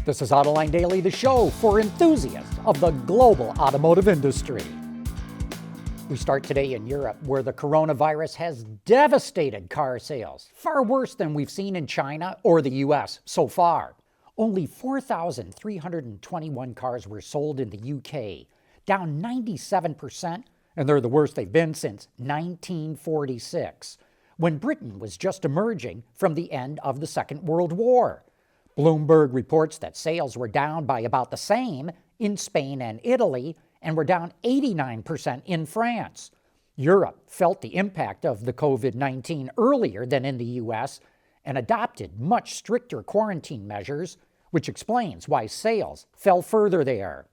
This is Autoline Daily, the show for enthusiasts of the global automotive industry. We start today in Europe, where the coronavirus has devastated car sales, far worse than we've seen in China or the US so far. Only 4,321 cars were sold in the UK, down 97%, and they're the worst they've been since 1946, when Britain was just emerging from the end of the Second World War. Bloomberg reports that sales were down by about the same in Spain and Italy, and were down 89% in France. Europe felt the impact of the COVID-19 earlier than in the US and adopted much stricter quarantine measures, which explains why sales fell further there.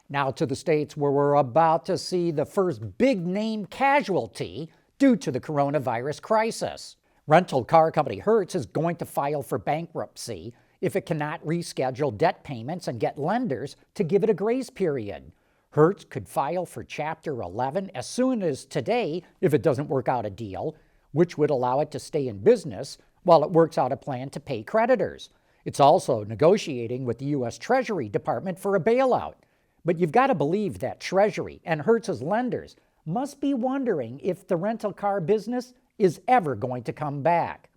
Now to the States, where we're about to see the first big-name casualty due to the coronavirus crisis. Rental car company Hertz is going to file for bankruptcy if it cannot reschedule debt payments and get lenders to give it a grace period. Hertz could file for Chapter 11 as soon as today if it doesn't work out a deal, which would allow it to stay in business while it works out a plan to pay creditors. It's also negotiating with the U.S. Treasury Department for a bailout. But you've got to believe that Treasury and Hertz's lenders must be wondering if the rental car business is ever going to come back.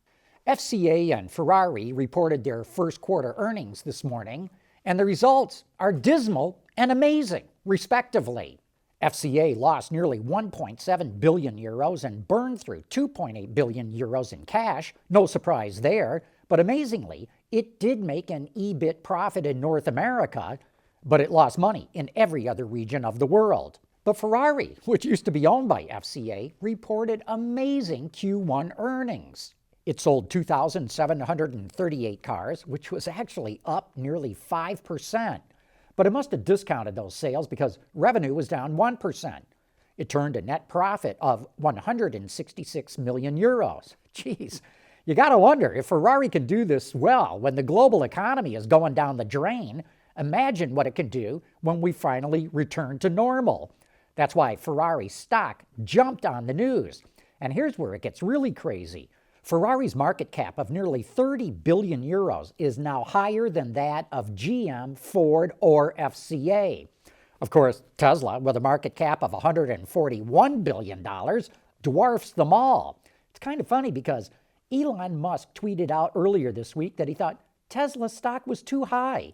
FCA and Ferrari reported their first quarter earnings this morning, and the results are dismal and amazing, respectively. FCA lost nearly 1.7 billion euros and burned through 2.8 billion euros in cash. No surprise there, but amazingly, it did make an EBIT profit in North America, but it lost money in every other region of the world. But Ferrari, which used to be owned by FCA, reported amazing Q1 earnings. It sold 2,738 cars, which was actually up nearly 5%. But it must have discounted those sales because revenue was down 1%. It turned a net profit of 166 million euros. Geez, you got to wonder if Ferrari can do this well when the global economy is going down the drain. Imagine what it can do when we finally return to normal. That's why Ferrari stock jumped on the news. And here's where it gets really crazy. Ferrari's market cap of nearly 30 billion euros is now higher than that of GM, Ford, or FCA. Of course, Tesla, with a market cap of $141 billion, dwarfs them all. It's kind of funny because Elon Musk tweeted out earlier this week that he thought Tesla stock was too high.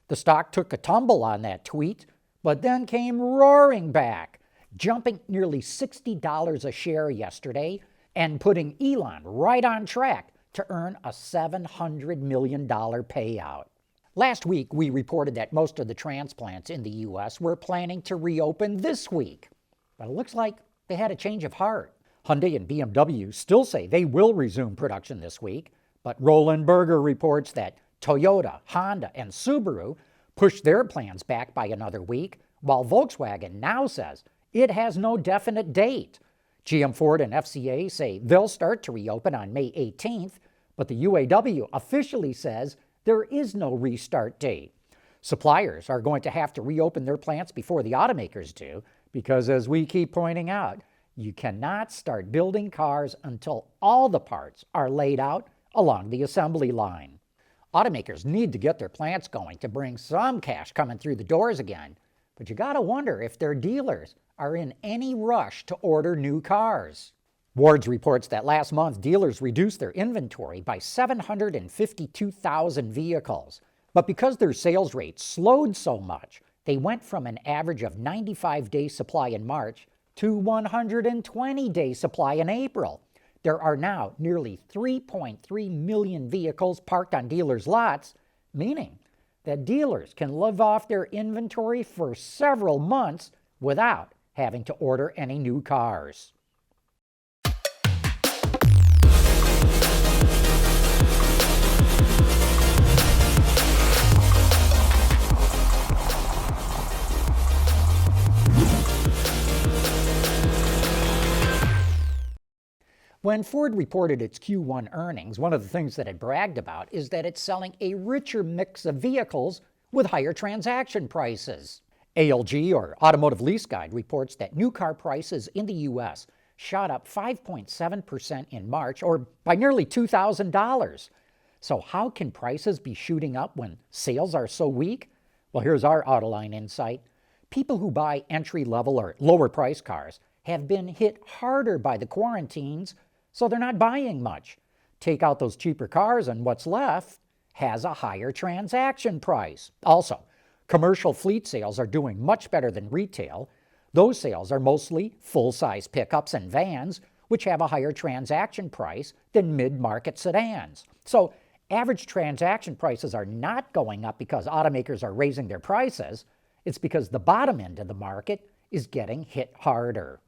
The stock took a tumble on that tweet, but then came roaring back, jumping nearly $60 a share yesterday, and putting Elon right on track to earn a $700 million payout. Last week, we reported that most of the transplants in the U.S. were planning to reopen this week, but it looks like they had a change of heart. Hyundai and BMW still say they will resume production this week, but Roland Berger reports that Toyota, Honda, and Subaru pushed their plans back by another week, while Volkswagen now says it has no definite date. GM, Ford, and FCA say they'll start to reopen on May 18th, but the UAW officially says there is no restart date. Suppliers are going to have to reopen their plants before the automakers do, because as we keep pointing out, you cannot start building cars until all the parts are laid out along the assembly line. Automakers need to get their plants going to bring some cash coming through the doors again, but you gotta wonder if their dealers are in any rush to order new cars. Wards reports that last month dealers reduced their inventory by 752,000 vehicles. But because their sales rate slowed so much, they went from an average of 95-day supply in March to 120-day supply in April. There are now nearly 3.3 million vehicles parked on dealers' lots, meaning that dealers can live off their inventory for several months without having to order any new cars. When Ford reported its Q1 earnings, one of the things that it bragged about is that it's selling a richer mix of vehicles with higher transaction prices. ALG, or Automotive Lease Guide, reports that new car prices in the U.S. shot up 5.7% in March, or by nearly $2,000. So how can prices be shooting up when sales are so weak? Well, here's our Autoline insight. People who buy entry-level or lower-price cars have been hit harder by the quarantines, so they're not buying much. Take out those cheaper cars and what's left has a higher transaction price. Also, commercial fleet sales are doing much better than retail. Those sales are mostly full-size pickups and vans, which have a higher transaction price than mid-market sedans. So average transaction prices are not going up because automakers are raising their prices. It's because the bottom end of the market is getting hit harder.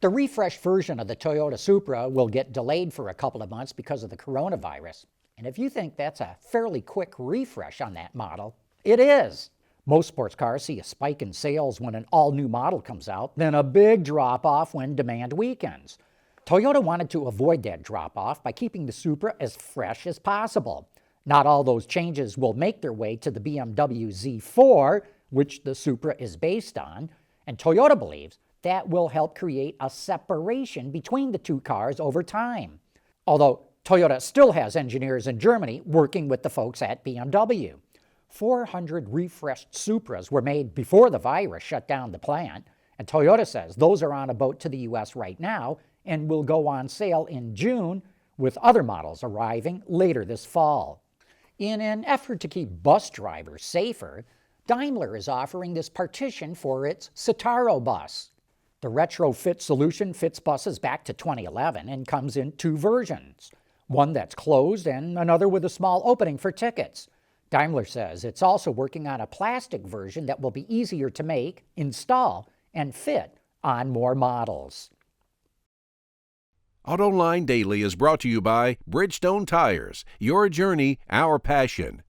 The refreshed version of the Toyota Supra will get delayed for a couple of months because of the coronavirus. And if you think that's a fairly quick refresh on that model, it is. Most sports cars see a spike in sales when an all-new model comes out, then a big drop-off when demand weakens. Toyota wanted to avoid that drop-off by keeping the Supra as fresh as possible. Not all those changes will make their way to the BMW Z4, which the Supra is based on, and Toyota believes that will help create a separation between the two cars over time. Although Toyota still has engineers in Germany working with the folks at BMW. 400 refreshed Supras were made before the virus shut down the plant, and Toyota says those are on a boat to the U.S. right now and will go on sale in June, with other models arriving later this fall. In an effort to keep bus drivers safer, Daimler is offering this partition for its Citaro bus. The retrofit solution fits buses back to 2011 and comes in two versions, one that's closed and another with a small opening for tickets. Daimler says it's also working on a plastic version that will be easier to make, install, and fit on more models. Autoline Daily is brought to you by Bridgestone Tires. Your journey, our passion.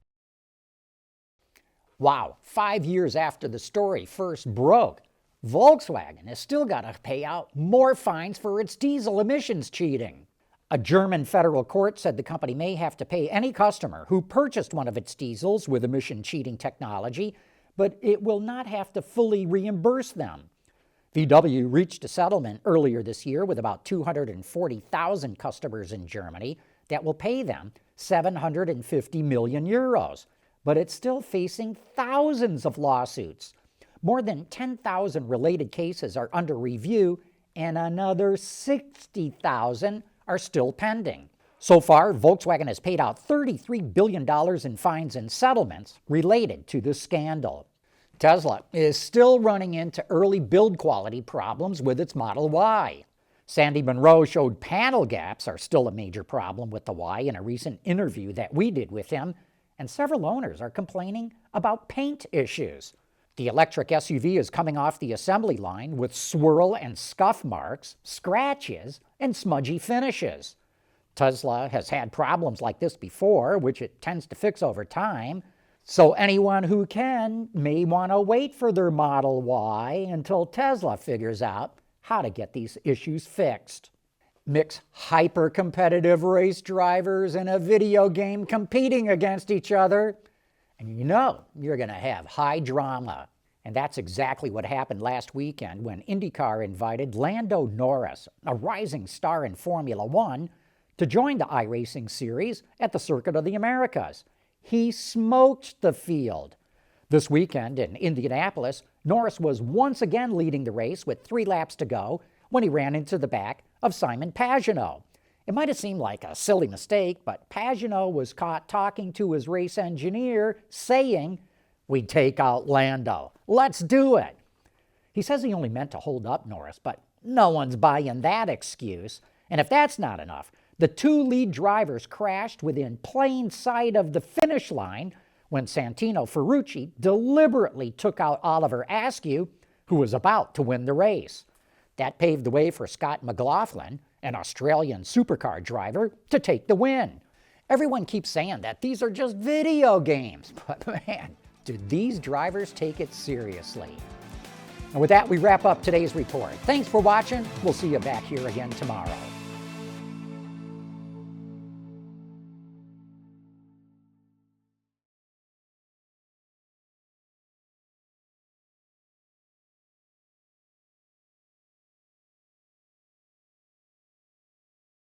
Wow, 5 years after the story first broke, Volkswagen has still got to pay out more fines for its diesel emissions cheating. A German federal court said the company may have to pay any customer who purchased one of its diesels with emission cheating technology, but it will not have to fully reimburse them. VW reached a settlement earlier this year with about 240,000 customers in Germany that will pay them 750 million euros, but it's still facing thousands of lawsuits. More than 10,000 related cases are under review, and another 60,000 are still pending. So far, Volkswagen has paid out $33 billion in fines and settlements related to this scandal. Tesla is still running into early build quality problems with its Model Y. Sandy Munro showed panel gaps are still a major problem with the Y in a recent interview that we did with him, and several owners are complaining about paint issues. The electric SUV is coming off the assembly line with swirl and scuff marks, scratches, and smudgy finishes. Tesla has had problems like this before, which it tends to fix over time, so anyone who can may want to wait for their Model Y until Tesla figures out how to get these issues fixed. Mix hyper-competitive race drivers in a video game competing against each other, and you know you're going to have high drama. And that's exactly what happened last weekend when IndyCar invited Lando Norris, a rising star in Formula One, to join the iRacing series at the Circuit of the Americas. He smoked the field. This weekend in Indianapolis, Norris was once again leading the race with 3 laps to go when he ran into the back of Simon Pagenaud. It might have seemed like a silly mistake, but Pagenaud was caught talking to his race engineer, saying, "We'd take out Lando. Let's do it." He says he only meant to hold up Norris, but no one's buying that excuse. And if that's not enough, the 2 lead drivers crashed within plain sight of the finish line when Santino Ferrucci deliberately took out Oliver Askew, who was about to win the race. That paved the way for Scott McLaughlin, an Australian supercar driver, to take the win. Everyone keeps saying that these are just video games, but man, do these drivers take it seriously. And with that, we wrap up today's report. Thanks for watching. We'll see you back here again tomorrow.